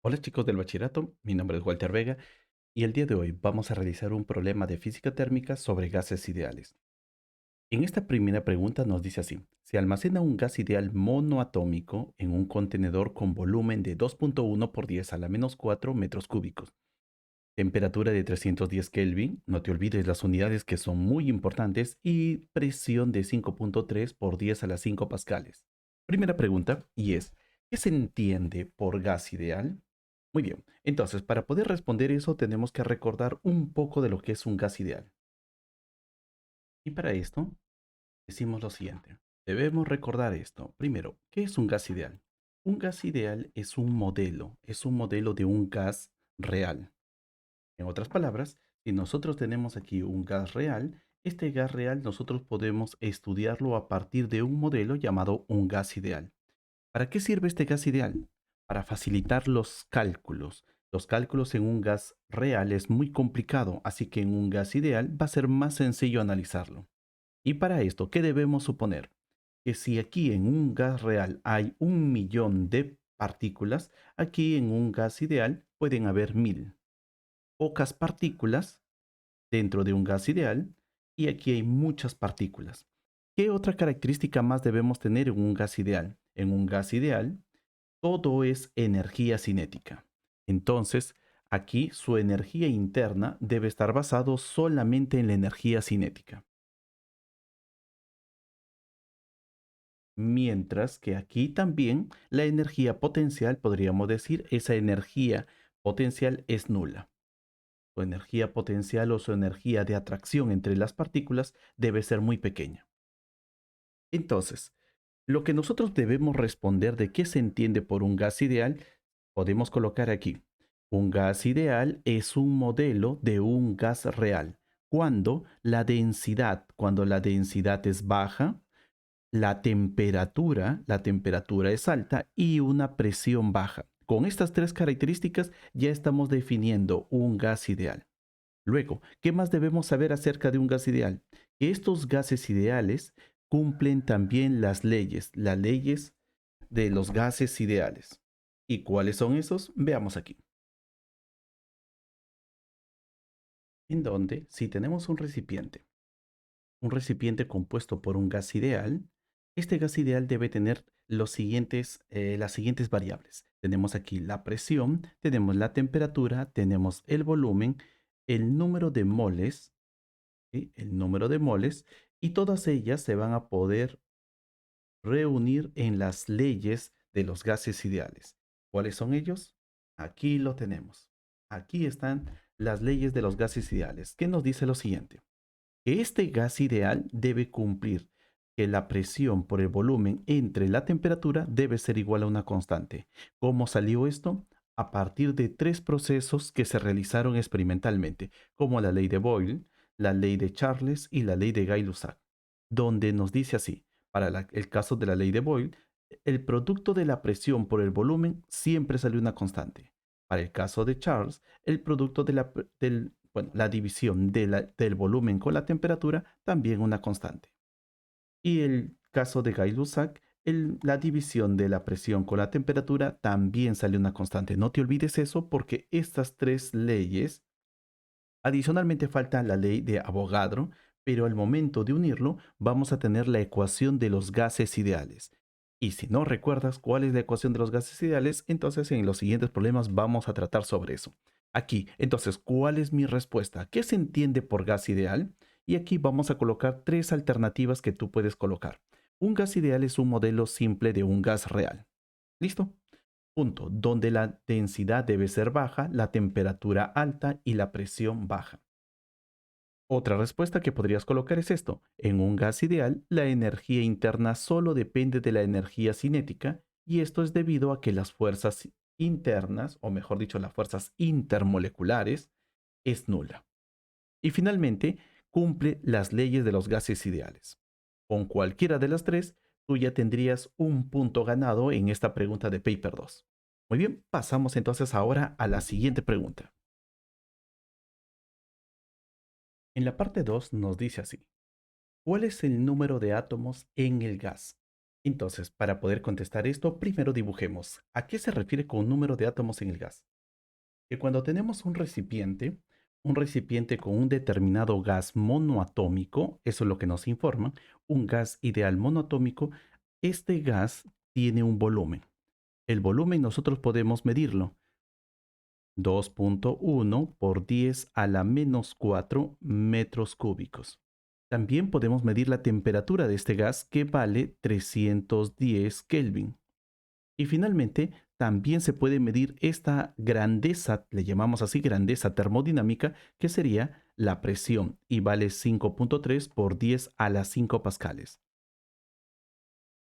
Hola chicos del bachillerato, mi nombre es Walter Vega y el día de hoy vamos a realizar un problema de física térmica sobre gases ideales. En esta primera pregunta nos dice así: se almacena un gas ideal monoatómico en un contenedor con volumen de 2.1 por 10 a la menos 4 metros cúbicos, temperatura de 310 Kelvin, no te olvides las unidades que son muy importantes, y presión de 5.3 por 10 a la 5 pascales. Primera pregunta, y es: ¿qué se entiende por gas ideal? Muy bien, entonces para poder responder eso tenemos que recordar un poco de lo que es un gas ideal. Y para esto decimos lo siguiente: debemos recordar esto. Primero, ¿qué es un gas ideal? Un gas ideal es un modelo de un gas real. En otras palabras, si nosotros tenemos aquí un gas real, este gas real nosotros podemos estudiarlo a partir de un modelo llamado un gas ideal. ¿Para qué sirve este gas ideal? Para facilitar los cálculos. Los cálculos en un gas real es muy complicado, así que en un gas ideal va a ser más sencillo analizarlo. Y para esto, ¿qué debemos suponer? Que si aquí en un gas real hay 1 millón de partículas, aquí en un gas ideal pueden haber 1000. Pocas partículas dentro de un gas ideal, y aquí hay muchas partículas. ¿Qué otra característica más debemos tener en un gas ideal? En un gas ideal, todo es energía cinética. Entonces, aquí su energía interna debe estar basado solamente en la energía cinética. Mientras que aquí también la energía potencial, podríamos decir, esa energía potencial es nula. Su energía potencial o su energía de atracción entre las partículas debe ser muy pequeña. Entonces, lo que nosotros debemos responder de qué se entiende por un gas ideal, podemos colocar aquí: un gas ideal es un modelo de un gas real cuando la densidad es baja, la temperatura es alta y una presión baja. Con estas tres características ya estamos definiendo un gas ideal. Luego, ¿qué más debemos saber acerca de un gas ideal? Que estos gases ideales cumplen también las leyes de los gases ideales. ¿Y cuáles son esos? Veamos aquí. En donde, si tenemos un recipiente compuesto por un gas ideal, este gas ideal debe tener las siguientes variables. Tenemos aquí la presión, tenemos la temperatura, tenemos el volumen, el número de moles, ¿sí? El número de moles, y todas ellas se van a poder reunir en las leyes de los gases ideales. ¿Cuáles son ellos? Aquí lo tenemos. Aquí están las leyes de los gases ideales. ¿Qué nos dice lo siguiente? Que este gas ideal debe cumplir que la presión por el volumen entre la temperatura debe ser igual a una constante. ¿Cómo salió esto? A partir de tres procesos que se realizaron experimentalmente, como la ley de Boyle, la ley de Charles y la ley de Gay-Lussac, donde nos dice así: para el caso de la ley de Boyle, el producto de la presión por el volumen siempre salió una constante. Para el caso de Charles, el producto de la división del volumen con la temperatura, también una constante. Y el caso de Gay-Lussac, la división de la presión con la temperatura también sale una constante. No te olvides eso, porque estas tres leyes, adicionalmente falta la ley de Avogadro, pero al momento de unirlo vamos a tener la ecuación de los gases ideales. Y si no recuerdas cuál es la ecuación de los gases ideales, entonces en los siguientes problemas vamos a tratar sobre eso. Aquí, entonces, ¿cuál es mi respuesta? ¿Qué se entiende por gas ideal? Y aquí vamos a colocar tres alternativas que tú puedes colocar. Un gas ideal es un modelo simple de un gas real. ¿Listo? Punto, donde la densidad debe ser baja, la temperatura alta y la presión baja. Otra respuesta que podrías colocar es esto: en un gas ideal, la energía interna solo depende de la energía cinética, y esto es debido a que las fuerzas internas, o mejor dicho, las fuerzas intermoleculares, es nula. Y finalmente, cumple las leyes de los gases ideales. Con cualquiera de las tres, tú ya tendrías un punto ganado en esta pregunta de Paper 2. Muy bien, pasamos entonces ahora a la siguiente pregunta. En la parte 2 nos dice así: ¿cuál es el número de átomos en el gas? Entonces, para poder contestar esto, primero dibujemos. ¿A qué se refiere con número de átomos en el gas? Que cuando tenemos un recipiente con un determinado gas monoatómico, eso es lo que nos informa, un gas ideal monoatómico, este gas tiene un volumen. El volumen nosotros podemos medirlo. 2.1 por 10 a la menos 4 metros cúbicos. También podemos medir la temperatura de este gas que vale 310 Kelvin. Y finalmente, también se puede medir esta grandeza, le llamamos así grandeza termodinámica, que sería la presión y vale 5.3 por 10 a las 5 pascales.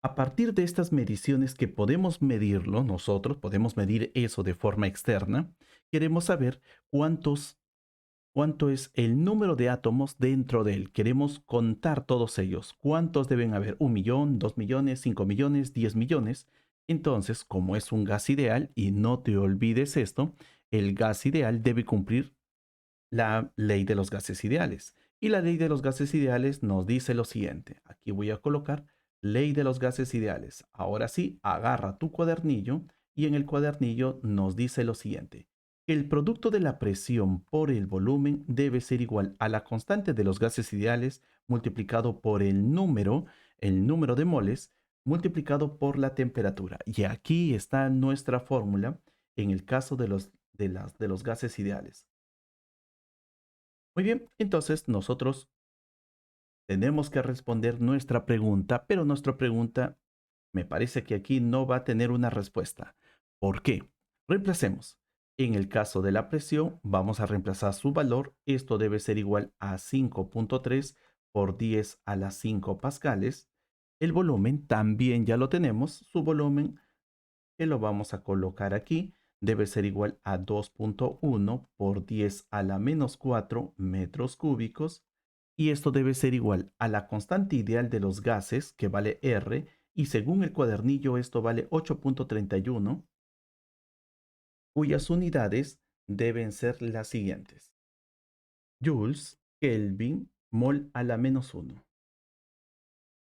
A partir de estas mediciones que podemos medirlo nosotros, podemos medir eso de forma externa, queremos saber cuánto es el número de átomos dentro de él. Queremos contar todos ellos. ¿Cuántos deben haber? ¿Un millón, 2 millones, 5 millones, 10 millones? Entonces, como es un gas ideal, y no te olvides esto, el gas ideal debe cumplir la ley de los gases ideales. Y la ley de los gases ideales nos dice lo siguiente. Aquí voy a colocar ley de los gases ideales. Ahora sí, agarra tu cuadernillo y en el cuadernillo nos dice lo siguiente. Que el producto de la presión por el volumen debe ser igual a la constante de los gases ideales multiplicado por el número de moles, multiplicado por la temperatura. Y aquí está nuestra fórmula en el caso de los gases ideales. Muy bien, entonces nosotros tenemos que responder nuestra pregunta, pero nuestra pregunta me parece que aquí no va a tener una respuesta. ¿Por qué? Reemplacemos. En el caso de la presión, vamos a reemplazar su valor. Esto debe ser igual a 5.3 por 10 a las 5 pascales. El volumen también ya lo tenemos. Su volumen que lo vamos a colocar aquí, debe ser igual a 2.1 por 10 a la menos 4 metros cúbicos. Y esto debe ser igual a la constante ideal de los gases, que vale R, y según el cuadernillo esto vale 8.31, cuyas unidades deben ser las siguientes. Joules, Kelvin, mol a la menos 1.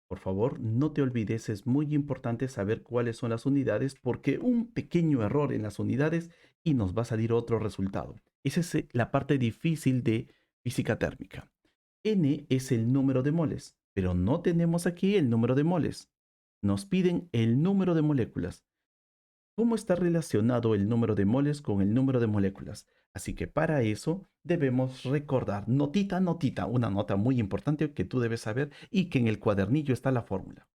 Por favor, no te olvides, es muy importante saber cuáles son las unidades porque un pequeño error en las unidades y nos va a salir otro resultado. Esa es la parte difícil de física térmica. N es el número de moles, pero no tenemos aquí el número de moles. Nos piden el número de moléculas. ¿Cómo está relacionado el número de moles con el número de moléculas? Así que para eso debemos recordar, notita, notita, una nota muy importante que tú debes saber y que en el cuadernillo está la fórmula.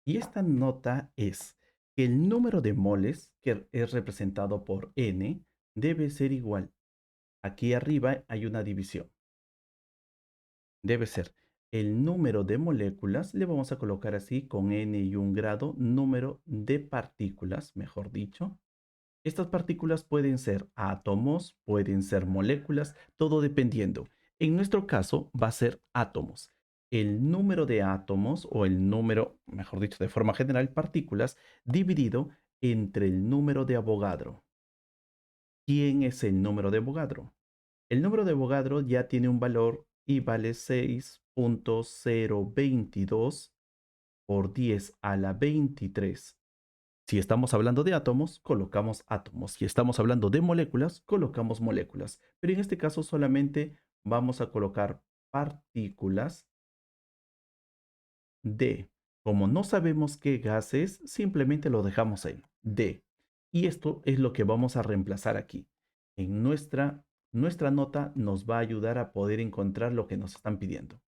Y esta nota es que el número de moles, que es representado por N, debe ser igual. Aquí arriba hay una división. Debe ser el número de moléculas, le vamos a colocar así con N y un grado, número de partículas, mejor dicho. Estas partículas pueden ser átomos, pueden ser moléculas, todo dependiendo. En nuestro caso va a ser átomos. El número de átomos o el número, mejor dicho, de forma general, partículas, dividido entre el número de Avogadro. ¿Quién es el número de Avogadro? El número de Avogadro ya tiene un valor y vale 6.022 por 10 a la 23. Si estamos hablando de átomos, colocamos átomos. Si estamos hablando de moléculas, colocamos moléculas. Pero en este caso solamente vamos a colocar partículas de. Como no sabemos qué gas es, simplemente lo dejamos ahí, de. Y esto es lo que vamos a reemplazar aquí. En nuestra nota nos va a ayudar a poder encontrar lo que nos están pidiendo.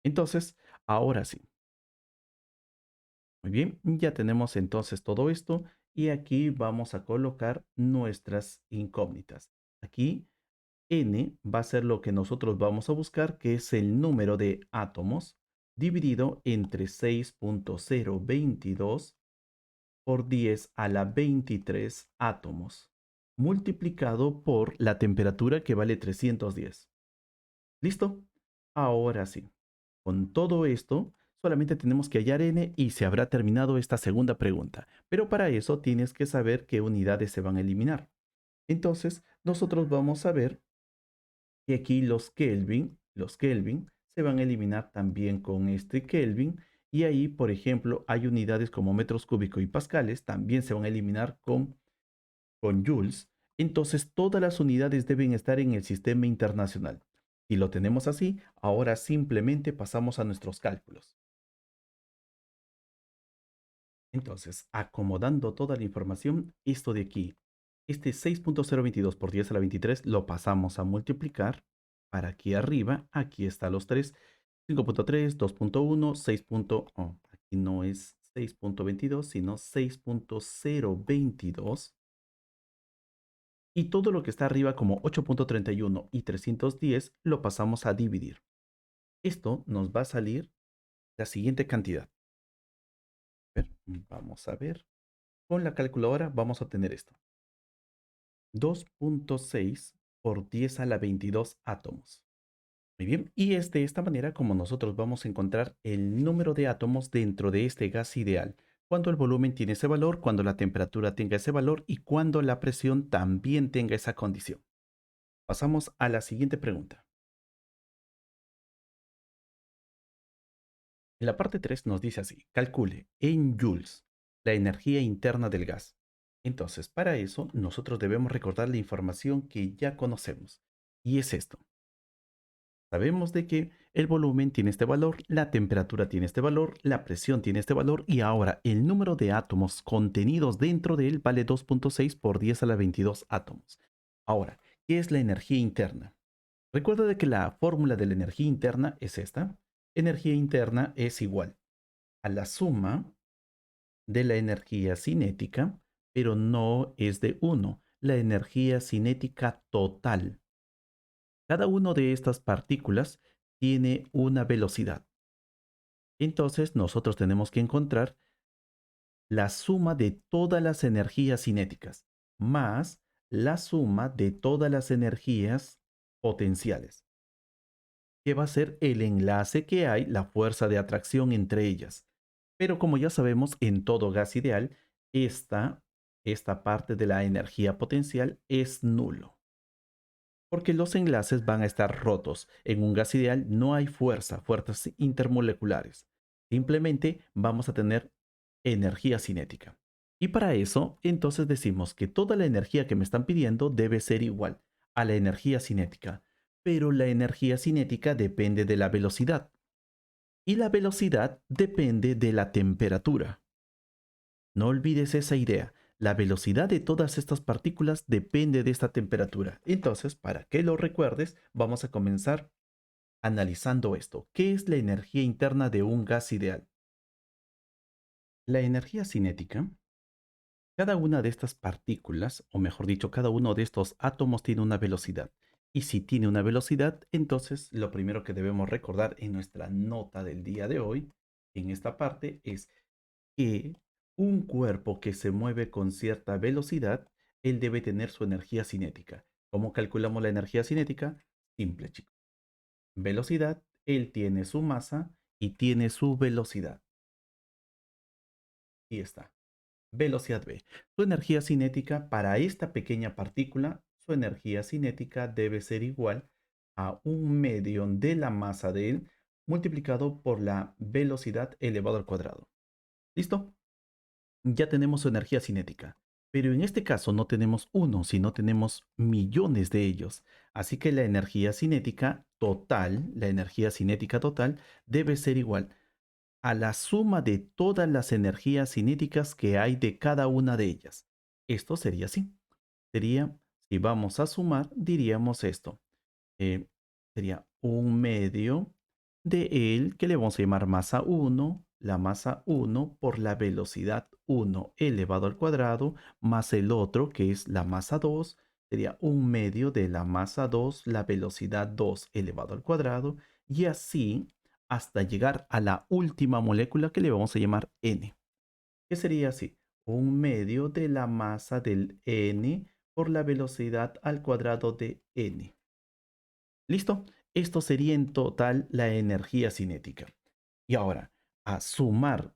Entonces, ahora sí. Muy bien, ya tenemos entonces todo esto y aquí vamos a colocar nuestras incógnitas. Aquí n va a ser lo que nosotros vamos a buscar, que es el número de átomos dividido entre 6.022 por 10 a la 23 átomos, multiplicado por la temperatura que vale 310. ¿Listo? Ahora sí. Con todo esto, solamente tenemos que hallar n y se habrá terminado esta segunda pregunta. Pero para eso tienes que saber qué unidades se van a eliminar. Entonces, nosotros vamos a ver que aquí los Kelvin se van a eliminar también con este Kelvin Y ahí, por ejemplo, hay unidades como metros cúbicos y pascales, también se van a eliminar con joules. Entonces, todas las unidades deben estar en el sistema internacional. Si lo tenemos así, ahora simplemente pasamos a nuestros cálculos. Entonces, acomodando toda la información, esto de aquí, este 6.022 por 10 a la 23 lo pasamos a multiplicar para aquí arriba. Aquí están los tres: 5.3, 2.1, 6. Oh, aquí no es 6.22, sino 6.022. Y todo lo que está arriba como 8.31 y 310 lo pasamos a dividir. Esto nos va a salir la siguiente cantidad. A ver, vamos a ver. Con la calculadora vamos a obtener esto: 2.6 por 10 a la 22 átomos. Muy bien, y es de esta manera como nosotros vamos a encontrar el número de átomos dentro de este gas ideal, cuando el volumen tiene ese valor, cuando la temperatura tenga ese valor y cuando la presión también tenga esa condición. Pasamos a la siguiente pregunta. En la parte 3 nos dice así: calcule en joules la energía interna del gas. Entonces, para eso nosotros debemos recordar la información que ya conocemos, y es esto. Sabemos de que el volumen tiene este valor, la temperatura tiene este valor, la presión tiene este valor y ahora el número de átomos contenidos dentro de él vale 2.6 por 10 a la 22 átomos. Ahora, ¿qué es la energía interna? Recuerda de que la fórmula de la energía interna es esta. Energía interna es igual a la suma de la energía cinética, pero no es de uno, la energía cinética total. Cada una de estas partículas tiene una velocidad. Entonces nosotros tenemos que encontrar la suma de todas las energías cinéticas más la suma de todas las energías potenciales, que va a ser el enlace que hay, la fuerza de atracción entre ellas. Pero como ya sabemos, en todo gas ideal, esta parte de la energía potencial es nulo, porque los enlaces van a estar rotos. En un gas ideal no hay fuerzas intermoleculares. Simplemente vamos a tener energía cinética. Y para eso, entonces decimos que toda la energía que me están pidiendo debe ser igual a la energía cinética. Pero la energía cinética depende de la velocidad. Y la velocidad depende de la temperatura. No olvides esa idea. La velocidad de todas estas partículas depende de esta temperatura. Entonces, para que lo recuerdes, vamos a comenzar analizando esto. ¿Qué es la energía interna de un gas ideal? La energía cinética, cada una de estas partículas, o mejor dicho, cada uno de estos átomos tiene una velocidad. Y si tiene una velocidad, entonces lo primero que debemos recordar en nuestra nota del día de hoy, en esta parte, es que un cuerpo que se mueve con cierta velocidad, él debe tener su energía cinética. ¿Cómo calculamos la energía cinética? Simple, chicos. Velocidad, él tiene su masa y tiene su velocidad. Y está. Velocidad V. Su energía cinética para esta pequeña partícula, su energía cinética debe ser igual a un medio de la masa de él multiplicado por la velocidad elevado al cuadrado. ¿Listo? Ya tenemos su energía cinética. Pero en este caso no tenemos uno, sino tenemos millones de ellos. Así que la energía cinética total debe ser igual a la suma de todas las energías cinéticas que hay de cada una de ellas. Esto sería así. Sería, si vamos a sumar, diríamos esto. eh, Sería un medio de él que le vamos a llamar masa uno, la masa uno por la velocidad uno elevado al cuadrado, más el otro que es la masa 2 sería un medio de la masa 2 la velocidad 2 elevado al cuadrado, y así hasta llegar a la última molécula que le vamos a llamar n, que sería así: un medio de la masa del n por la velocidad al cuadrado de n. ¿Listo? Esto sería en total la energía cinética. Y ahora, a sumar,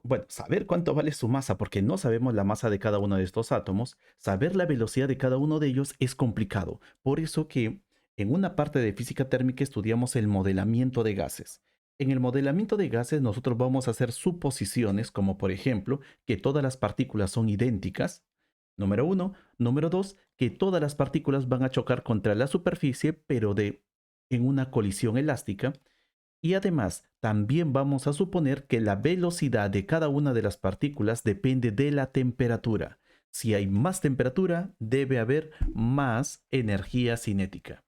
bueno, saber cuánto vale su masa, porque no sabemos la masa de cada uno de estos átomos, saber la velocidad de cada uno de ellos es complicado. Por eso que en una parte de física térmica estudiamos el modelamiento de gases. En el modelamiento de gases nosotros vamos a hacer suposiciones como por ejemplo que todas las partículas son idénticas, número uno. Número dos, que todas las partículas van a chocar contra la superficie pero en una colisión elástica. Y además también vamos a suponer que la velocidad de cada una de las partículas depende de la temperatura. Si hay más temperatura, debe haber más energía cinética.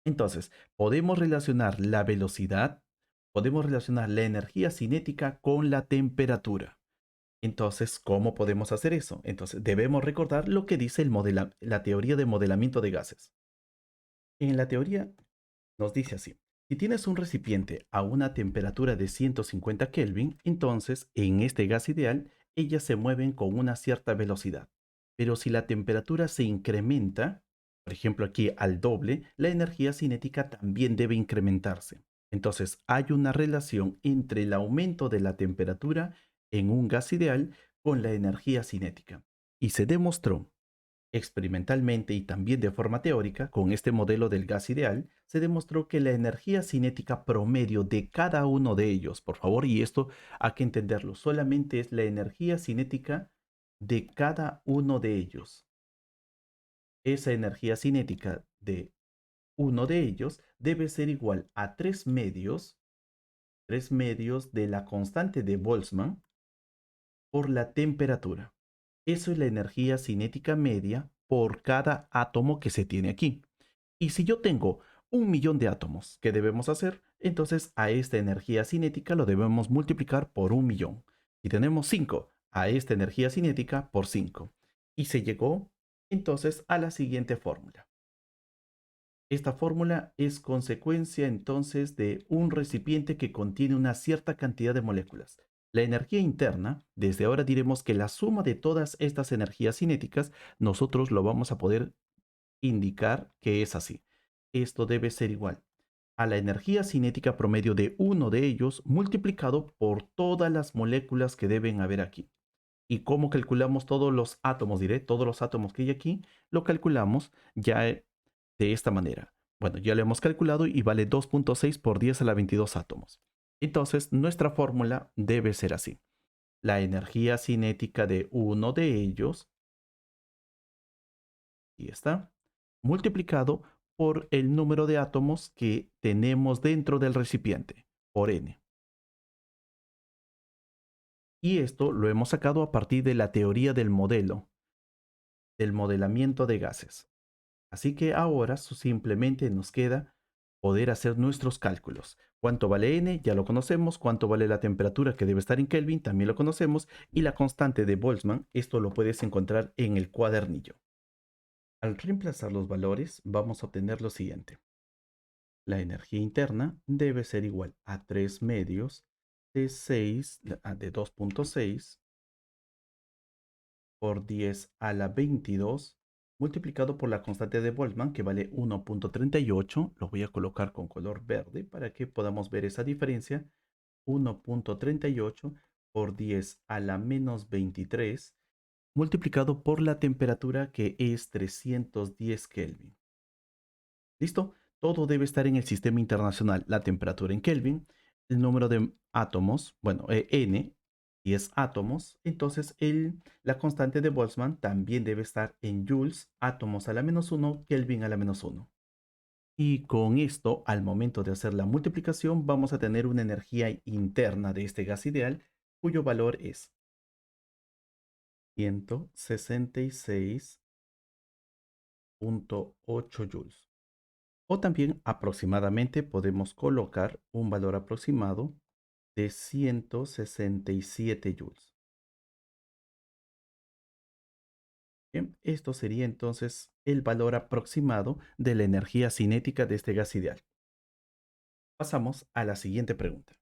Entonces, podemos relacionar la velocidad, podemos relacionar la energía cinética con la temperatura. Entonces, ¿cómo podemos hacer eso? Entonces, debemos recordar lo que dice la teoría de modelamiento de gases. En la teoría nos dice así: si tienes un recipiente a una temperatura de 150 Kelvin, entonces en este gas ideal, ellas se mueven con una cierta velocidad. Pero si la temperatura se incrementa, por ejemplo aquí al doble, la energía cinética también debe incrementarse. Entonces hay una relación entre el aumento de la temperatura en un gas ideal con la energía cinética. Y se demostró experimentalmente y también de forma teórica, con este modelo del gas ideal, se demostró que la energía cinética promedio de cada uno de ellos, por favor, y esto hay que entenderlo, solamente es la energía cinética de cada uno de ellos. Esa energía cinética de uno de ellos debe ser igual a 3 medios de la constante de Boltzmann por la temperatura. Eso es la energía cinética media por cada átomo que se tiene aquí. Y si yo tengo 1 millón de átomos, ¿qué debemos hacer? Entonces a esta energía cinética lo debemos multiplicar por 1 millón. Si tenemos 5, a esta energía cinética por 5. Y se llegó entonces a la siguiente fórmula. Esta fórmula es consecuencia entonces de un recipiente que contiene una cierta cantidad de moléculas. La energía interna, desde ahora diremos que la suma de todas estas energías cinéticas, nosotros lo vamos a poder indicar que es así. Esto debe ser igual a la energía cinética promedio de uno de ellos multiplicado por todas las moléculas que deben haber aquí. ¿Y cómo calculamos todos los átomos? Diré, todos los átomos que hay aquí, lo calculamos ya de esta manera. Bueno, ya lo hemos calculado y vale 2.6 por 10 a la 22 átomos. Entonces, nuestra fórmula debe ser así. La energía cinética de uno de ellos, y está, multiplicado por el número de átomos que tenemos dentro del recipiente, por n. Y esto lo hemos sacado a partir de la teoría del modelo, del modelamiento de gases. Así que ahora simplemente nos queda poder hacer nuestros cálculos. ¿Cuánto vale n? Ya lo conocemos. ¿Cuánto vale la temperatura que debe estar en Kelvin? También lo conocemos. Y la constante de Boltzmann, esto lo puedes encontrar en el cuadernillo. Al reemplazar los valores, vamos a obtener lo siguiente. La energía interna debe ser igual a 3 medios de 2.6 por 10 a la 22 multiplicado por la constante de Boltzmann, que vale 1.38. Lo voy a colocar con color verde para que podamos ver esa diferencia. 1.38 por 10 a la menos 23 multiplicado por la temperatura, que es 310 Kelvin. ¿Listo? Todo debe estar en el sistema internacional. La temperatura en Kelvin, el número de átomos, bueno, n, 10 átomos. Entonces la constante de Boltzmann también debe estar en joules, átomos a la menos 1, Kelvin a la menos 1. Y con esto, al momento de hacer la multiplicación, vamos a tener una energía interna de este gas ideal, cuyo valor es 166.8 joules. O también aproximadamente podemos colocar un valor aproximado de 167 joules. Bien, esto sería entonces el valor aproximado de la energía cinética de este gas ideal. Pasamos a la siguiente pregunta.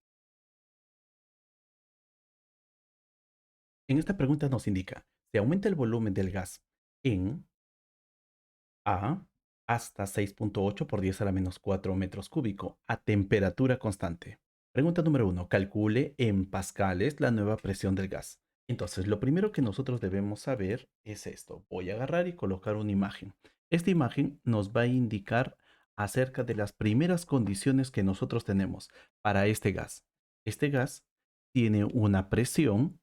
En esta pregunta nos indica: se aumenta el volumen del gas en A hasta 6.8 por 10 a la menos 4 metros cúbicos a temperatura constante. Pregunta número 1. Calcule en pascales la nueva presión del gas. Entonces, lo primero que nosotros debemos saber es esto. Voy a agarrar y colocar una imagen. Esta imagen nos va a indicar acerca de las primeras condiciones que nosotros tenemos para este gas. Este gas tiene una presión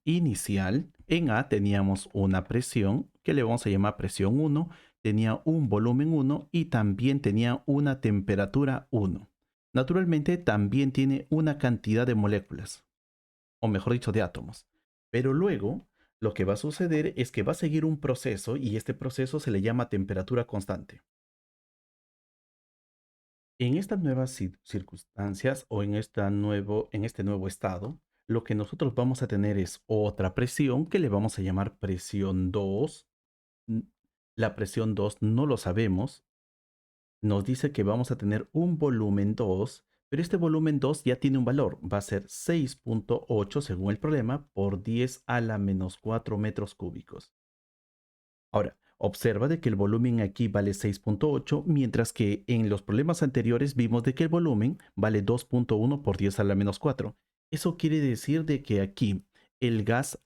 inicial. En A teníamos una presión que le vamos a llamar presión 1, tenía un volumen 1 y también tenía una temperatura 1. Naturalmente también tiene una cantidad de moléculas, o mejor dicho, de átomos. Pero luego lo que va a suceder es que va a seguir un proceso y este proceso se le llama temperatura constante. En estas nuevas circunstancias o en este nuevo estado, lo que nosotros vamos a tener es otra presión que le vamos a llamar presión 2. N- La presión 2 no lo sabemos. Nos dice que vamos a tener un volumen 2, pero este volumen 2 ya tiene un valor. Va a ser 6,8 según el problema por 10 a la menos 4 metros cúbicos. Ahora, observa de que el volumen aquí vale 6,8, mientras que en los problemas anteriores vimos de que el volumen vale 2,1 por 10 a la menos 4. Eso quiere decir de que aquí el gas,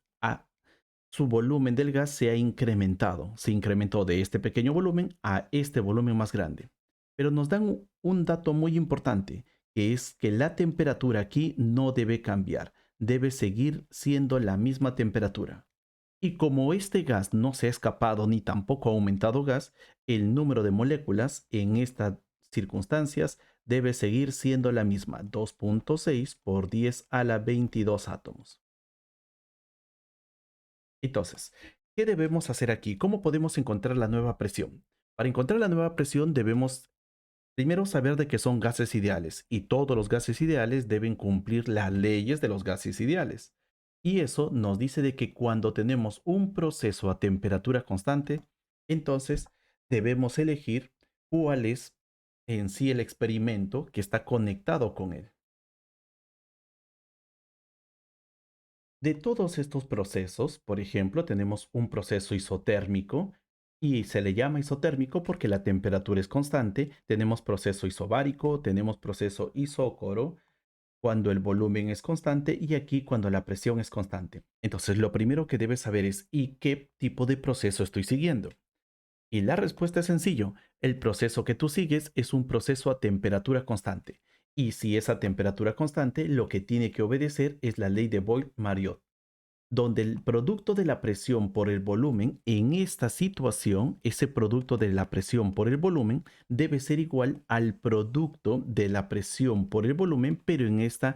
su volumen del gas se ha incrementado. Se incrementó de este pequeño volumen a este volumen más grande. Pero nos dan un dato muy importante, que es que la temperatura aquí no debe cambiar. Debe seguir siendo la misma temperatura. Y como este gas no se ha escapado ni tampoco ha aumentado gas, el número de moléculas en estas circunstancias debe seguir siendo la misma, 2,6 por 10 a la 22 átomos. Entonces, ¿qué debemos hacer aquí? ¿Cómo podemos encontrar la nueva presión? Para encontrar la nueva presión debemos primero saber de que son gases ideales y todos los gases ideales deben cumplir las leyes de los gases ideales. Y eso nos dice de que cuando tenemos un proceso a temperatura constante, entonces debemos elegir cuál es en sí el experimento que está conectado con él. De todos estos procesos, por ejemplo, tenemos un proceso isotérmico y se le llama isotérmico porque la temperatura es constante. Tenemos proceso isobárico, tenemos proceso isócoro cuando el volumen es constante y aquí cuando la presión es constante. Entonces, lo primero que debes saber es ¿y qué tipo de proceso estoy siguiendo? Y la respuesta es sencillo. El proceso que tú sigues es un proceso a temperatura constante. Y si es a temperatura constante, lo que tiene que obedecer es la ley de Boyle-Mariotte, donde el producto de la presión por el volumen, en esta situación, ese producto de la presión por el volumen debe ser igual al producto de la presión por el volumen, pero en este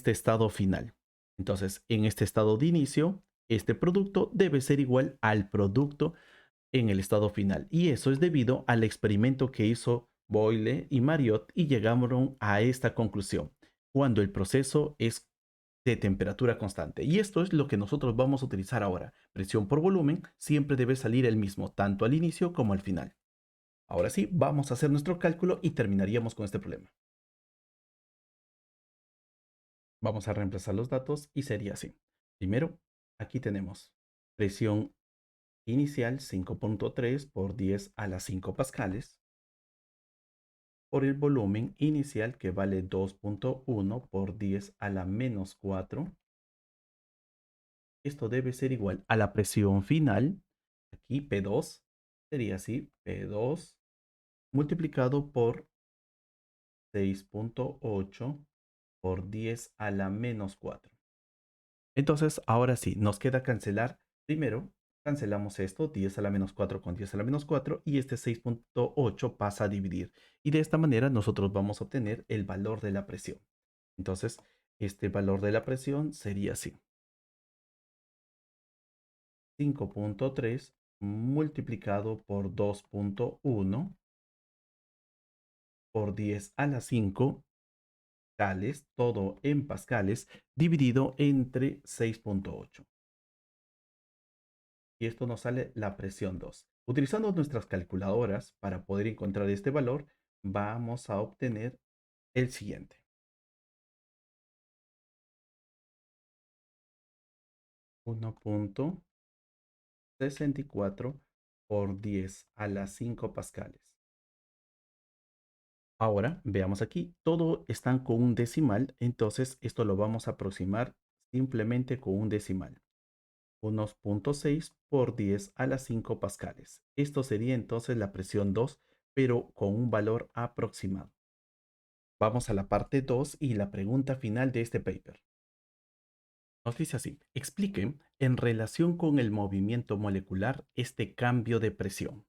estado final. Entonces, en este estado de inicio, este producto debe ser igual al producto en el estado final. Y eso es debido al experimento que hizo Boyle y Mariotte y llegaron a esta conclusión. Cuando el proceso es de temperatura constante. Y esto es lo que nosotros vamos a utilizar ahora. Presión por volumen siempre debe salir el mismo, tanto al inicio como al final. Ahora sí, vamos a hacer nuestro cálculo y terminaríamos con este problema. Vamos a reemplazar los datos y sería así. Primero, aquí tenemos presión inicial 5,3 por 10 a las 5 pascales por el volumen inicial que vale 2,1 por 10 a la menos 4. Esto debe ser igual a la presión final, aquí P2, sería así, P2 multiplicado por 6,8 por 10 a la menos 4. Entonces, ahora sí, nos queda cancelar. Primero, cancelamos esto, 10 a la menos 4 con 10 a la menos 4, y este 6,8 pasa a dividir. Y de esta manera nosotros vamos a obtener el valor de la presión. Entonces, este valor de la presión sería así. 5,3 multiplicado por 2,1 por 10 a la 5 pascales, todo en pascales, dividido entre 6,8. Y esto nos sale la presión 2. Utilizando nuestras calculadoras para poder encontrar este valor, vamos a obtener el siguiente. 1,64 por 10 a las 5 pascales. Ahora, veamos aquí, todo están con un decimal, entonces esto lo vamos a aproximar simplemente con un decimal. unos 0.6 por 10 a la 5 pascales. Esto sería entonces la presión 2, pero con un valor aproximado. Vamos a la parte 2 y la pregunta final de este paper. Nos dice así, explique en relación con el movimiento molecular este cambio de presión,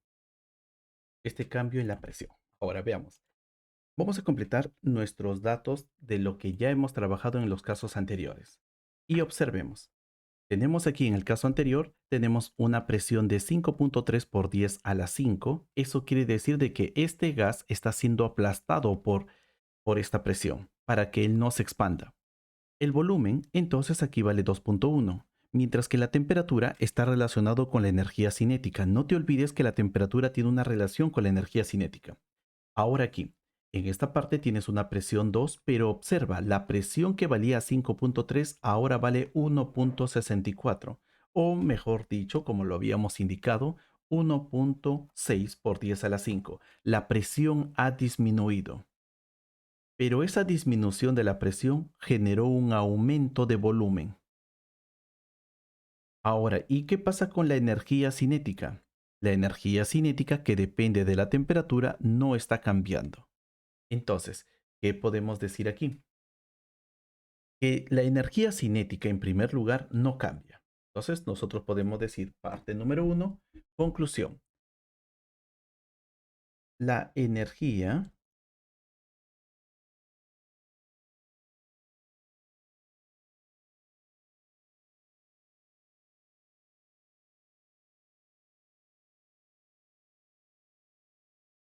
este cambio en la presión. Ahora veamos. Vamos a completar nuestros datos de lo que ya hemos trabajado en los casos anteriores. Y observemos. Tenemos aquí en el caso anterior, tenemos una presión de 5.3 por 10 a la 5. Eso quiere decir de que este gas está siendo aplastado por esta presión para que él no se expanda. El volumen, entonces aquí vale 2.1, mientras que la temperatura está relacionado con la energía cinética. No te olvides que la temperatura tiene una relación con la energía cinética. Ahora aquí, en esta parte tienes una presión 2, pero observa, la presión que valía 5.3 ahora vale 1.64, o mejor dicho, como lo habíamos indicado, 1.6 por 10 a la 5. La presión ha disminuido, pero esa disminución de la presión generó un aumento de volumen. Ahora, ¿y qué pasa con la energía cinética? La energía cinética que depende de la temperatura no está cambiando. Entonces, ¿qué podemos decir aquí? Que la energía cinética en primer lugar no cambia. Entonces, nosotros podemos decir parte número uno, conclusión. La energía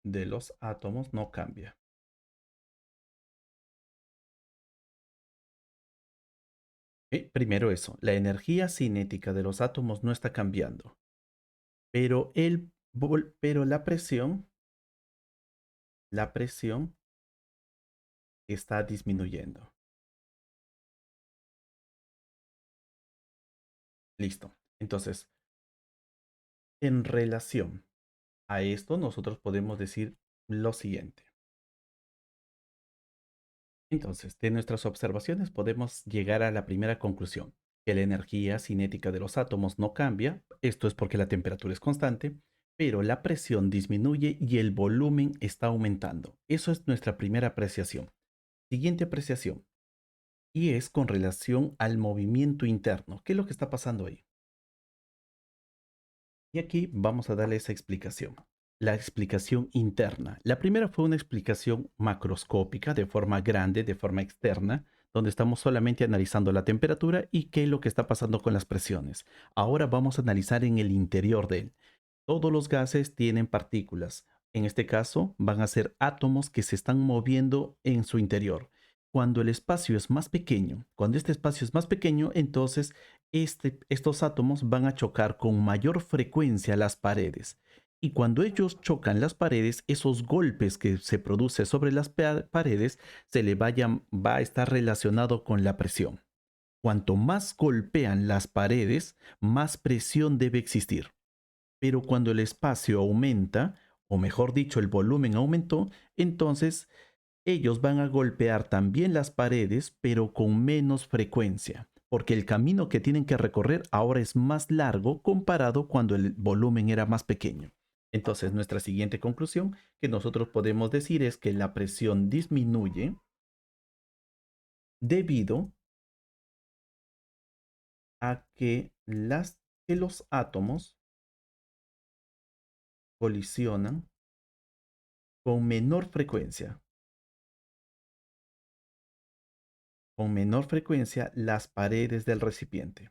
de los átomos no cambia. Primero eso, la energía cinética de los átomos no está cambiando, pero, pero la presión está disminuyendo. Listo. Entonces, en relación a esto, nosotros podemos decir lo siguiente. Entonces, de nuestras observaciones podemos llegar a la primera conclusión, que la energía cinética de los átomos no cambia, esto es porque la temperatura es constante, pero la presión disminuye y el volumen está aumentando. Eso es nuestra primera apreciación. Siguiente apreciación, y es con relación al movimiento interno. ¿Qué es lo que está pasando ahí? Y aquí vamos a darle esa explicación. La explicación interna. La primera fue una explicación macroscópica, de forma grande, de forma externa, donde estamos solamente analizando la temperatura y qué es lo que está pasando con las presiones. Ahora vamos a analizar en el interior de él. Todos los gases tienen partículas. En este caso, van a ser átomos que se están moviendo en su interior. Cuando el espacio es más pequeño, cuando este espacio es más pequeño, entonces estos átomos van a chocar con mayor frecuencia las paredes. Y cuando ellos chocan las paredes, esos golpes que se producen sobre las paredes va a estar relacionado con la presión. Cuanto más golpean las paredes, más presión debe existir. Pero cuando el espacio aumenta, o mejor dicho, el volumen aumentó, entonces ellos van a golpear también las paredes, pero con menos frecuencia, porque el camino que tienen que recorrer ahora es más largo comparado cuando el volumen era más pequeño. Entonces, nuestra siguiente conclusión que nosotros podemos decir es que la presión disminuye debido a que los átomos colisionan con menor frecuencia. Con menor frecuencia las paredes del recipiente.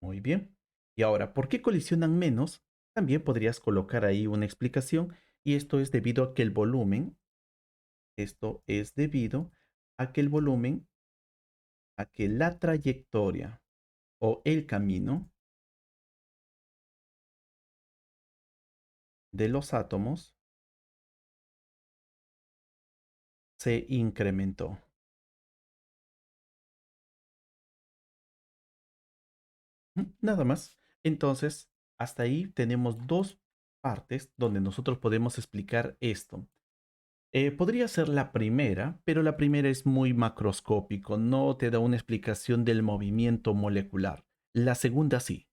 Muy bien. Y ahora, ¿por qué colisionan menos? También podrías colocar ahí una explicación y esto es debido a que el volumen, esto es debido a que el volumen, a que la trayectoria o el camino de los átomos se incrementó. Nada más. Entonces, hasta ahí tenemos dos partes donde nosotros podemos explicar esto. Podría ser la primera, pero la primera es muy macroscópico, no te da una explicación del movimiento molecular. La segunda sí.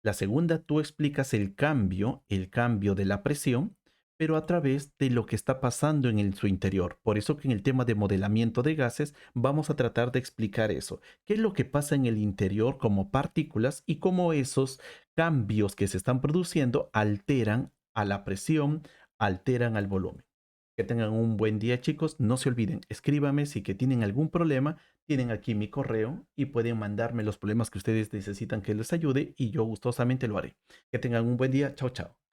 La segunda, tú explicas el cambio de la presión, pero a través de lo que está pasando en su interior. Por eso que en el tema de modelamiento de gases vamos a tratar de explicar eso. ¿Qué es lo que pasa en el interior como partículas y cómo esos cambios que se están produciendo alteran a la presión, alteran al volumen? Que tengan un buen día, chicos. No se olviden, escríbame si que tienen algún problema. Tienen aquí mi correo y pueden mandarme los problemas que ustedes necesitan que les ayude y yo gustosamente lo haré. Que tengan un buen día. Chao, chao.